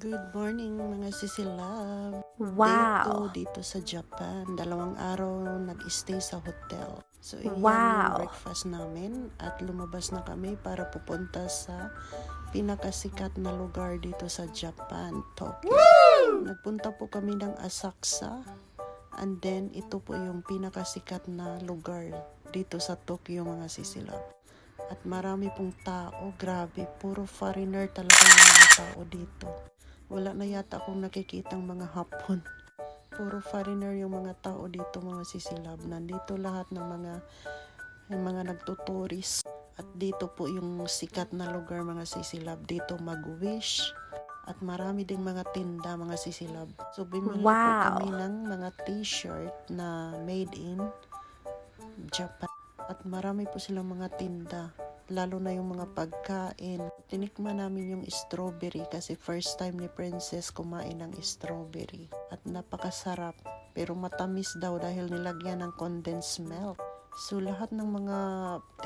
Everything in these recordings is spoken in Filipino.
Good morning mga sisilab. Wow. Day 2 dito sa Japan. 2 araw nag-stay sa hotel. So iyan yung Wow. breakfast namin at lumabas na kami para pupunta sa pinakasikat na lugar dito sa Japan, Tokyo. Nagpunta po kami ng Asakusa and then ito po yung pinakasikat na lugar dito sa Tokyo mga sisilab. At marami pong tao, grabe, puro foreigner talaga yung mga tao dito. Wala na yata akong nakikitang mga Hapon. Puro foreigner yung mga tao dito mga sisilab. Nandito lahat ng mga nagtuturis. At dito po yung sikat na lugar mga sisilab. Dito mag-wish. At marami ding mga tinda mga sisilab. So bumili po kami ng mga t-shirt na made in Japan. At marami po silang mga tinda, lalo na yung mga pagkain. Tinikman namin yung strawberry kasi first time ni Princess kumain ng strawberry. At napakasarap, pero matamis daw dahil nilagyan ng condensed milk. So lahat ng mga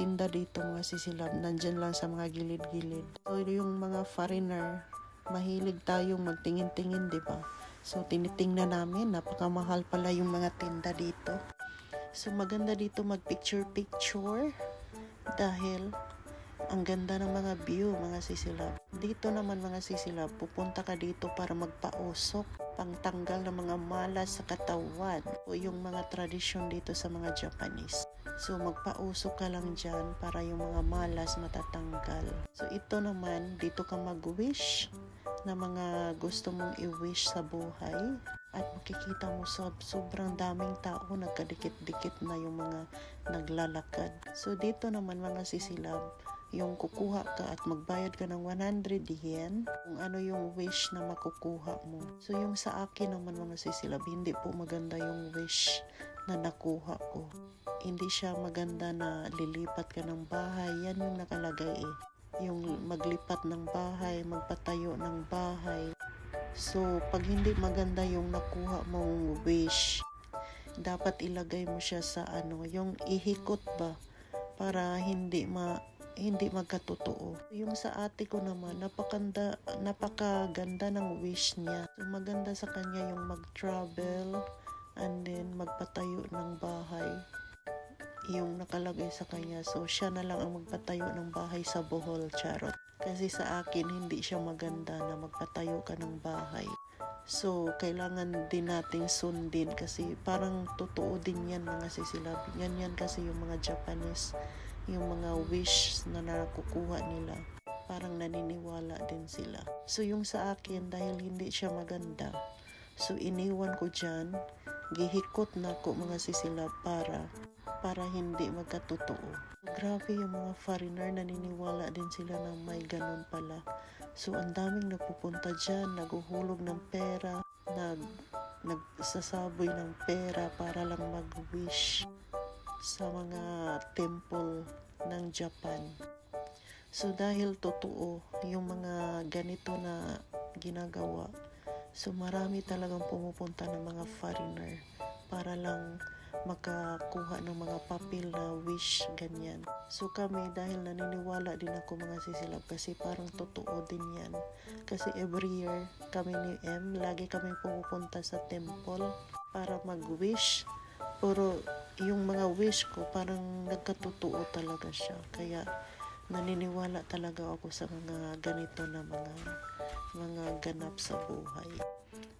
tinda dito mga sisilab, nandyan lang sa mga gilid-gilid. So yung mga foreigner, mahilig tayong magtingin-tingin, di ba? So tinitingnan namin, napakamahal pala yung mga tinda dito. So maganda dito mag-picture-picture dahil ang ganda ng mga view mga sisilab. Dito naman mga sisilab, pupunta ka dito para magpausok, pangtanggal ng mga malas sa katawan o yung mga tradisyon dito sa mga Japanese. So magpausok ka lang dyan para yung mga malas matatanggal. So ito naman, dito ka mag-wish na mga gusto mong i-wish sa buhay. At makikita mo sobrang daming tao, nagkadikit-dikit na yung mga naglalakad. So dito naman mga sisilab, yung kukuha ka at magbayad ka ng 100 yen kung ano yung wish na makukuha mo. So yung sa akin naman mga sisilab, hindi po maganda yung wish na nakuha ko. Hindi siya maganda na lilipat ka ng bahay. Yan yung nakalagay yung maglipat ng bahay, magpatayo ng bahay. So, pag hindi maganda yung nakuha mong wish, dapat ilagay mo siya sa yung ihikot ba para hindi magkatotoo. Yung sa ate ko naman, napakaganda ng wish niya. So, maganda sa kanya yung mag-travel and then magpatayo ng bahay. Yung nakalagay sa kanya. So, siya na lang ang magpatayo ng bahay sa Bohol, charot. Kasi sa akin, hindi siya maganda na magpatayo ka ng bahay. So, kailangan din nating sundin kasi parang totoo din yan mga sisilab. Yan kasi yung mga Japanese, yung mga wish na nakukuha nila. Parang naniniwala din sila. So, yung sa akin, dahil hindi siya maganda, so iniwan ko dyan, gihikot na ko mga sisilab para hindi magkatotoo. Grabe yung mga foreigner, naniniwala din sila na may ganun pala. So, ang daming napupunta dyan, naguhulog ng pera, nagsasaboy ng pera para lang mag-wish sa mga temple ng Japan. So, dahil totoo yung mga ganito na ginagawa, so marami talagang pumupunta ng mga foreigner para lang makakuha ng mga papel na wish, ganyan. So kami, dahil naniniwala din ako mga sisilab kasi parang totoo din yan. Kasi every year kami ni lagi kami pumupunta sa temple para mag-wish. Pero yung mga wish ko parang nagkatotoo talaga siya. Kaya naniniwala talaga ako sa mga ganito na mga ganap sa buhay.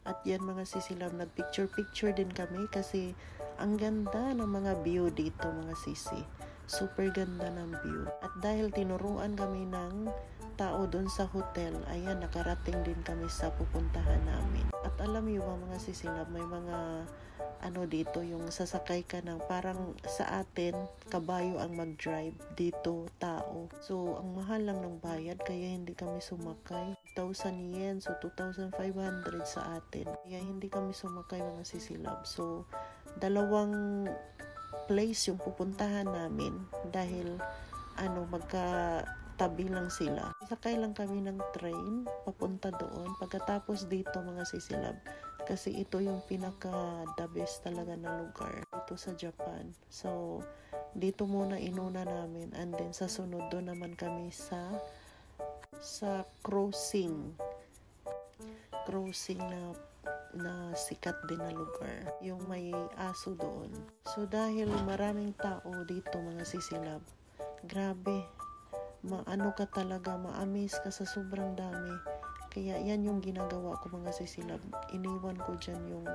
At yan mga sisilab, nagpicture-picture din kami kasi ang ganda ng mga view dito mga sisi. Super ganda ng view. At dahil tinuruan kami ng tao doon sa hotel, ayan, nakarating din kami sa pupuntahan namin. At alam niyo ba mga sisilab, may mga dito, yung sasakay ka ng parang sa atin, kabayo ang mag-drive, dito tao. So, ang mahal lang ng bayad, kaya hindi kami sumakay. 1,000 yen, so 2,500 sa atin. Kaya hindi kami sumakay mga sisilab. So, dalawang place yung pupuntahan namin dahil magkatabi lang sila. Sakay lang kami ng train papunta doon. Pagkatapos dito mga sisilab, kasi ito yung pinaka the best talaga na lugar dito sa Japan. So dito muna inuna namin and then sa sunod doon naman kami sa crossing. crossing na sikat din na lugar, yung may aso doon. So dahil maraming tao dito mga sisilab, grabe, maano ka talaga, ma-amaze ka sa sobrang dami. Kaya yan yung ginagawa ko mga sisilab, iniwan ko dyan yung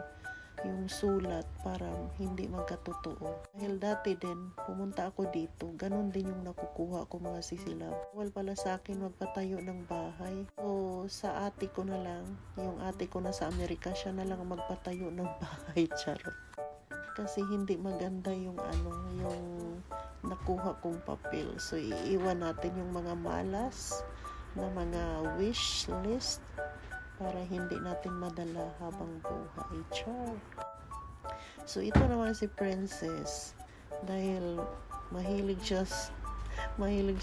sulat para hindi magkatotoo. Dahil dati din, pumunta ako dito, ganun din yung nakukuha ko mga sisilab. Wal pala sa akin magpatayo ng bahay. So, sa ate ko na lang, yung ate ko na sa Amerika, siya na lang magpatayo ng bahay, charot. Kasi hindi maganda yung yung nakuha kong papel. So, iiwan natin yung mga malas na mga wish list para hindi natin madala habang buhay. Char. So, ito naman si Princess. Dahil mahilig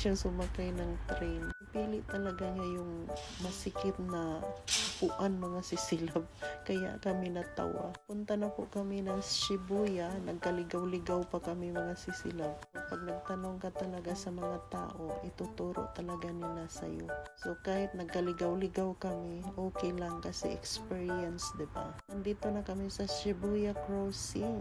siyang sumakay ng train. Pili talaga niya yung masikip na upuan mga sisilab. Kaya kami natawa. Punta na po kami ng Shibuya. Nagkaligaw-ligaw pa kami mga sisilab. Pag nagtanong ka talaga sa mga tao, ituturo talaga nila sa'yo. So kahit nagkaligaw-ligaw kami, okay lang kasi experience, diba? Nandito na kami sa Shibuya Crossing.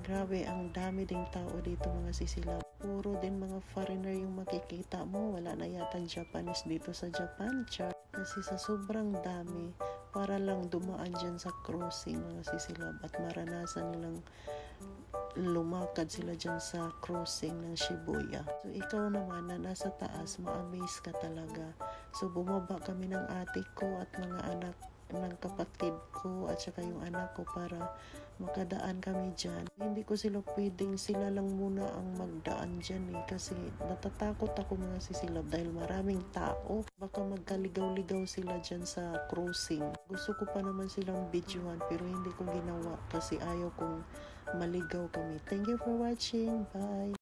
Grabe, ang dami ding tao dito mga sisilab. Puro din mga foreigner yung makikita mo. Wala na yata Japanese dito sa Japan, char. Kasi sa sobrang dami, para lang dumaan dyan sa crossing mga sisilab at maranasan nilang lumakad sila dyan sa crossing ng Shibuya. So ikaw naman na nasa taas, ma-amaze ka talaga. So bumaba kami ng ate ko at mga anak ng kapatid ko at saka yung anak ko para makadaan kami dyan. Hindi ko sila lang muna ang magdaan dyan kasi natatakot ako mga sisilab dahil maraming tao. Baka magkaligaw-ligaw sila dyan sa crossing. Gusto ko pa naman silang videohan pero hindi ko ginawa kasi ayaw kong maligaw kami. Thank you for watching. Bye!